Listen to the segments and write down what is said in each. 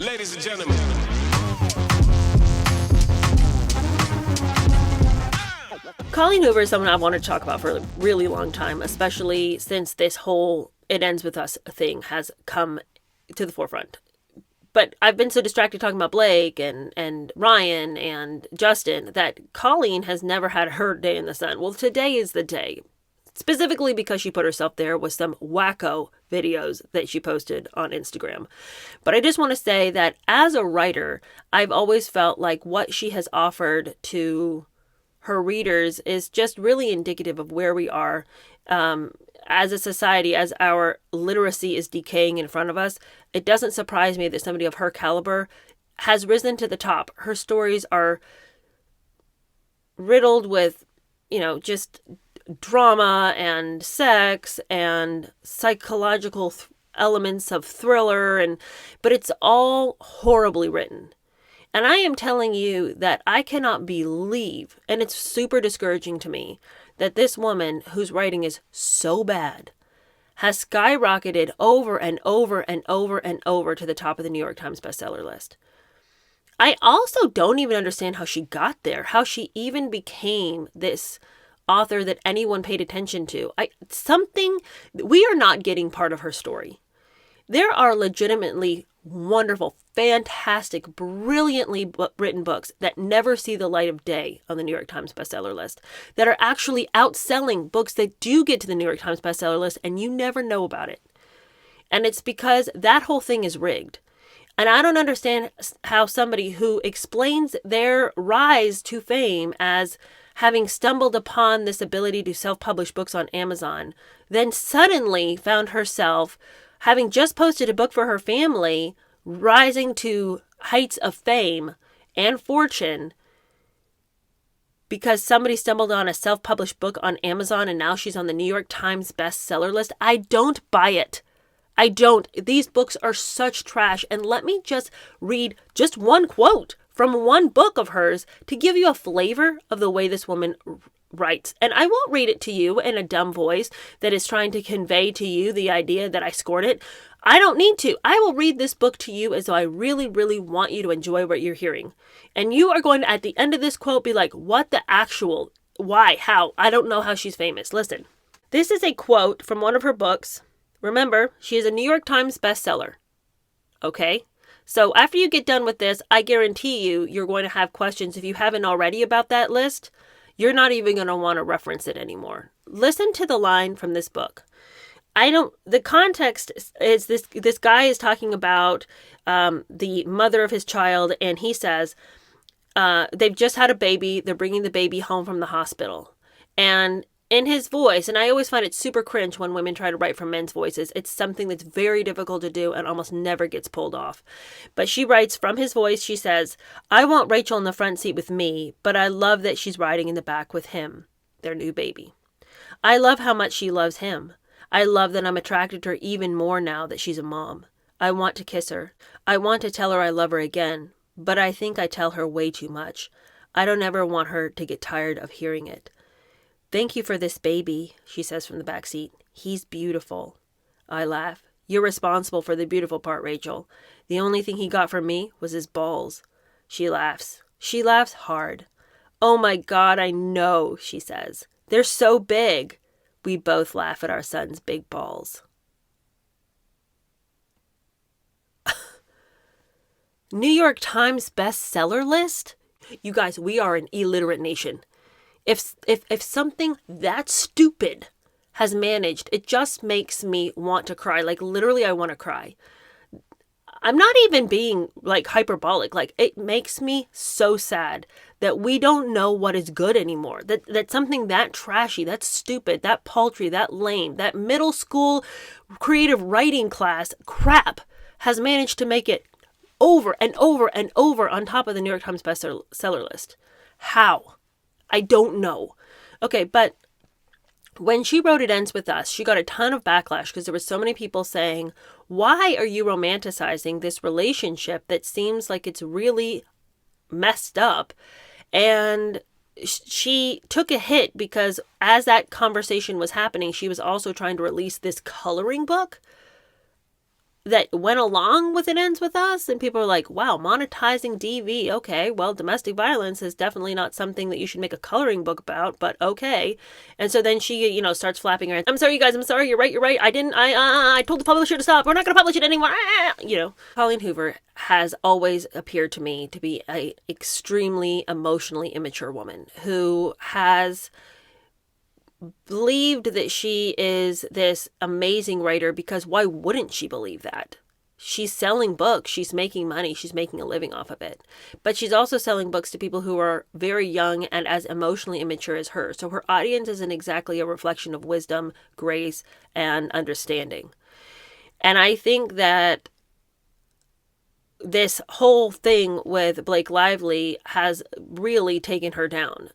Ladies and gentlemen. Colleen Hoover is someone I've wanted to talk about for a really long time, especially since this whole "it ends with us" thing has come to the forefront. But I've been so distracted talking about Blake and Ryan and Justin that Colleen has never had her day in the sun. Well, today is the day. Specifically because she put herself there with some wacko videos that she posted on Instagram. But I just want to say that as a writer, I've always felt like what she has offered to her readers is just really indicative of where we are as a society, as our literacy is decaying in front of us. It doesn't surprise me that somebody of her caliber has risen to the top. Her stories are riddled with, just drama and sex and psychological elements of thriller, but it's all horribly written. And I am telling you that I cannot believe, and it's super discouraging to me, that this woman whose writing is so bad has skyrocketed over and over and over and over to the top of the New York Times bestseller list. I also don't even understand how she got there, how she even became this author that anyone paid attention to. We are not getting part of her story. There are legitimately wonderful, fantastic, brilliantly written books that never see the light of day on the New York Times bestseller list, that are actually outselling books that do get to the New York Times bestseller list and you never know about it. And it's because that whole thing is rigged. And I don't understand how somebody who explains their rise to fame as having stumbled upon this ability to self-publish books on Amazon, then suddenly found herself having just posted a book for her family, rising to heights of fame and fortune because somebody stumbled on a self-published book on Amazon and now she's on the New York Times bestseller list. I don't buy it. I don't. These books are such trash. And let me just read just one quote from one book of hers to give you a flavor of the way this woman writes. And I won't read it to you in a dumb voice that is trying to convey to you the idea that I scored it. I don't need to. I will read this book to you as though I really, really want you to enjoy what you're hearing. And you are going to, at the end of this quote, be like, what the actual, why, how? I don't know how she's famous. Listen, this is a quote from one of her books. Remember, she is a New York Times bestseller. Okay? So after you get done with this, I guarantee you're going to have questions if you haven't already about that list. You're not even going to want to reference it anymore. Listen to the line from this book. The context is this guy is talking about the mother of his child, and he says they've just had a baby. They're bringing the baby home from the hospital. And in his voice, and I always find it super cringe when women try to write from men's voices. It's something that's very difficult to do and almost never gets pulled off. But she writes from his voice, she says, I want Rachel in the front seat with me, but I love that she's riding in the back with him, their new baby. I love how much she loves him. I love that I'm attracted to her even more now that she's a mom. I want to kiss her. I want to tell her I love her again, but I think I tell her way too much. I don't ever want her to get tired of hearing it. Thank you for this baby, she says from the back seat. He's beautiful. I laugh. You're responsible for the beautiful part, Rachel. The only thing he got from me was his balls. She laughs. She laughs hard. Oh my God, I know, she says. They're so big. We both laugh at our son's big balls. New York Times bestseller list? You guys, we are an illiterate nation. If something that stupid has managed, it just makes me want to cry. Like, literally, I want to cry. I'm not even being, like, hyperbolic. Like, it makes me so sad that we don't know what is good anymore. That something that trashy, that stupid, that paltry, that lame, that middle school creative writing class crap has managed to make it over and over and over on top of the New York Times bestseller list. How? I don't know. Okay, but when she wrote It Ends With Us, she got a ton of backlash because there were so many people saying, why are you romanticizing this relationship that seems like it's really messed up? And she took a hit because as that conversation was happening, she was also trying to release this coloring book. that went along with It Ends With Us, and people are like, wow, monetizing DV, okay, well, domestic violence is definitely not something that you should make a coloring book about, but okay. And so then she, starts flapping her hands. I'm sorry, you guys, I'm sorry, you're right, I told the publisher to stop, we're not going to publish it anymore, Colleen Hoover has always appeared to me to be an extremely emotionally immature woman who has believed that she is this amazing writer, because why wouldn't she believe that? She's selling books, she's making money, she's making a living off of it. But she's also selling books to people who are very young and as emotionally immature as her. So her audience isn't exactly a reflection of wisdom, grace, and understanding. And I think that this whole thing with Blake Lively has really taken her down.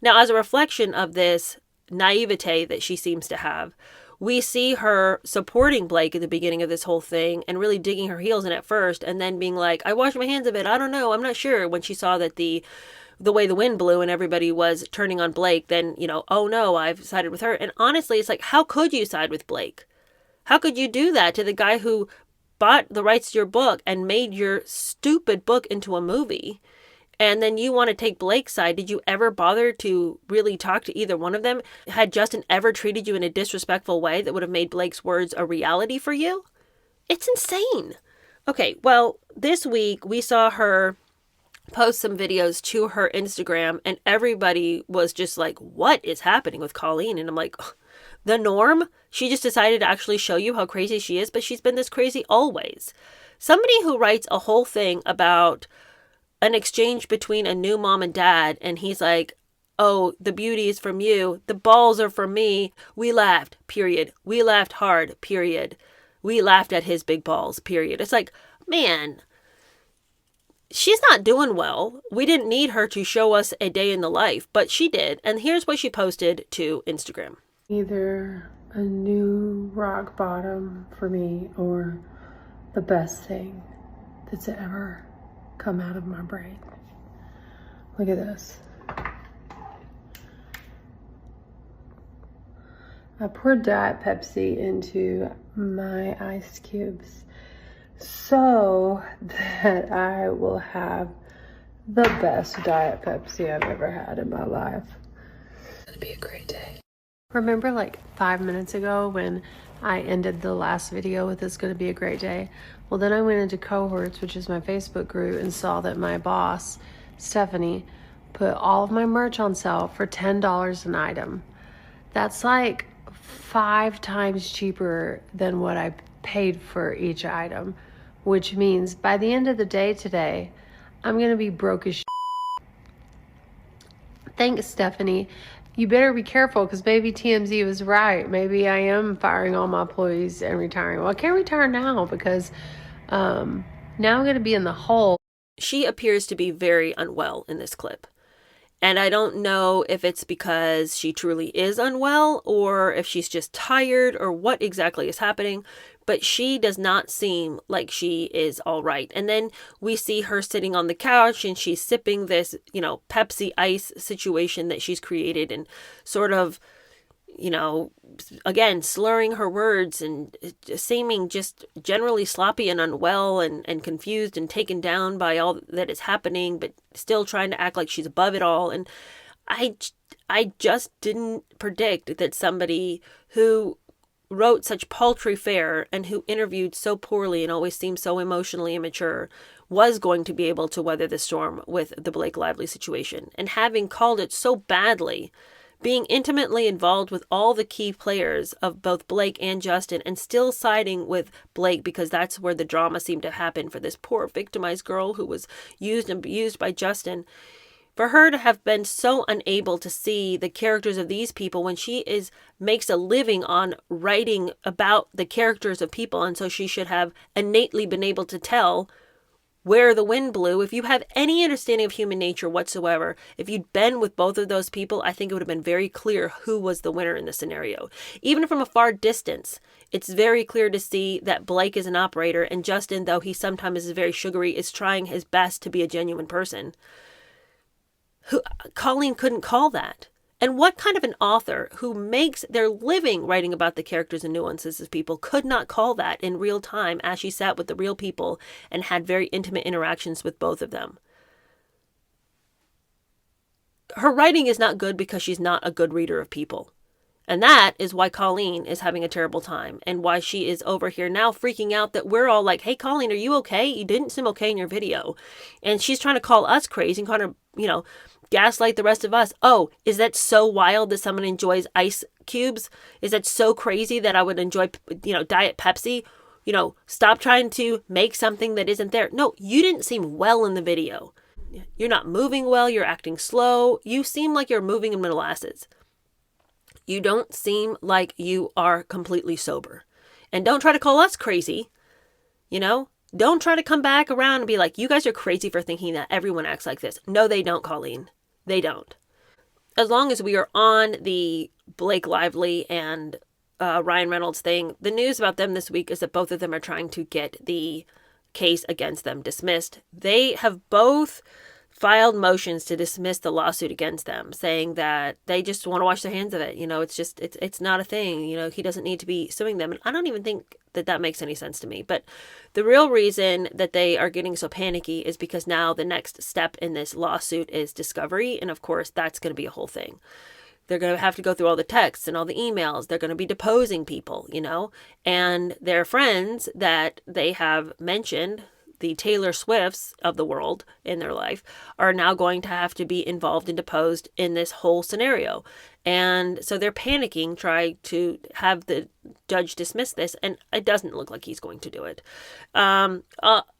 Now, as a reflection of this naivete that she seems to have, we see her supporting Blake at the beginning of this whole thing and really digging her heels in at first, and then being like, I washed my hands of it, I don't know, I'm not sure, when she saw that the way the wind blew and everybody was turning on Blake, then, oh no, I've sided with her. And honestly, it's like, how could you side with Blake? How could you do that to the guy who bought the rights to your book and made your stupid book into a movie? And then you want to take Blake's side. Did you ever bother to really talk to either one of them? Had Justin ever treated you in a disrespectful way that would have made Blake's words a reality for you? It's insane. Okay, well, this week we saw her post some videos to her Instagram, and everybody was just like, what is happening with Colleen? And I'm like, the norm? She just decided to actually show you how crazy she is, but she's been this crazy always. Somebody who writes a whole thing about an exchange between a new mom and dad, and he's like, oh, the beauty is from you, the balls are from me, we laughed, period, we laughed hard, period, we laughed at his big balls, period. It's like, man, she's not doing well. We didn't need her to show us a day in the life, but she did. And here's what she posted to Instagram. Either a new rock bottom for me or the best thing that's ever come out of my brain. Look at this. I poured Diet Pepsi into my ice cubes so that I will have the best Diet Pepsi I've ever had in my life. It's gonna be a great day. Remember like 5 minutes ago when I ended the last video with "It's gonna be a great day"? Well, then I went into Cohorts, which is my Facebook group, and saw that my boss, Stephanie, put all of my merch on sale for $10 an item. That's like 5 times cheaper than what I paid for each item, which means by the end of the day today, I'm gonna be broke as shit. Thanks, Stephanie. You better be careful, because maybe TMZ was right. Maybe I am firing all my employees and retiring. Well, I can't retire now because now I'm going to be in the hole. She appears to be very unwell in this clip. And I don't know if it's because she truly is unwell or if she's just tired or what exactly is happening, but she does not seem like she is all right. And then we see her sitting on the couch and she's sipping this, Pepsi ice situation that she's created and sort of, again, slurring her words and seeming just generally sloppy and unwell and confused and taken down by all that is happening, but still trying to act like she's above it all. And I just didn't predict that somebody who wrote such paltry fare and who interviewed so poorly and always seemed so emotionally immature was going to be able to weather the storm with the Blake Lively situation. And having called it so badly, being intimately involved with all the key players of both Blake and Justin, and still siding with Blake because that's where the drama seemed to happen for this poor victimized girl who was used and abused by Justin. For her to have been so unable to see the characters of these people when she makes a living on writing about the characters of people, and so she should have innately been able to tell where the wind blew. If you have any understanding of human nature whatsoever, if you'd been with both of those people, I think it would have been very clear who was the winner in this scenario. Even from a far distance, it's very clear to see that Blake is an operator, and Justin, though he sometimes is very sugary, is trying his best to be a genuine person. Colleen couldn't call that. And what kind of an author who makes their living writing about the characters and nuances of people could not call that in real time as she sat with the real people and had very intimate interactions with both of them? Her writing is not good because she's not a good reader of people. And that is why Colleen is having a terrible time and why she is over here now freaking out that we're all like, hey, Colleen, are you okay? You didn't seem okay in your video. And she's trying to call us crazy and kind of, gaslight the rest of us. Oh, is that so wild that someone enjoys ice cubes? Is that so crazy that I would enjoy, Diet Pepsi? Stop trying to make something that isn't there. No, you didn't seem well in the video. You're not moving well. You're acting slow. You seem like you're moving in molasses. You don't seem like you are completely sober. And don't try to call us crazy. Don't try to come back around and be like, you guys are crazy for thinking that everyone acts like this. No, they don't, Colleen. They don't. As long as we are on the Blake Lively and Ryan Reynolds thing, the news about them this week is that both of them are trying to get the case against them dismissed. They have both filed motions to dismiss the lawsuit against them, saying that they just want to wash their hands of it. It's not a thing. He doesn't need to be suing them. And I don't even think that makes any sense to me. But the real reason that they are getting so panicky is because now the next step in this lawsuit is discovery. And of course, that's going to be a whole thing. They're going to have to go through all the texts and all the emails. They're going to be deposing people, and their friends that they have mentioned, the Taylor Swifts of the world in their life, are now going to have to be involved and deposed in this whole scenario. And so they're panicking, trying to have the judge dismiss this, and it doesn't look like he's going to do it.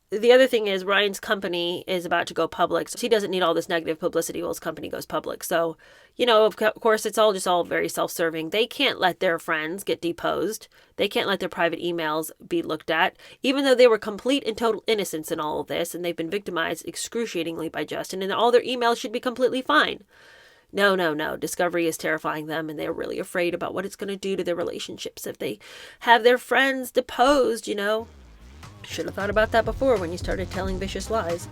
The other thing is Ryan's company is about to go public, so he doesn't need all this negative publicity while his company goes public. So, of course, it's all very self-serving. They can't let their friends get deposed. They can't let their private emails be looked at, even though they were complete and total innocents in all of this, and they've been victimized excruciatingly by Justin, and all their emails should be completely fine. No. Discovery is terrifying them, and they're really afraid about what it's going to do to their relationships if they have their friends deposed, Should have thought about that before when you started telling vicious lies.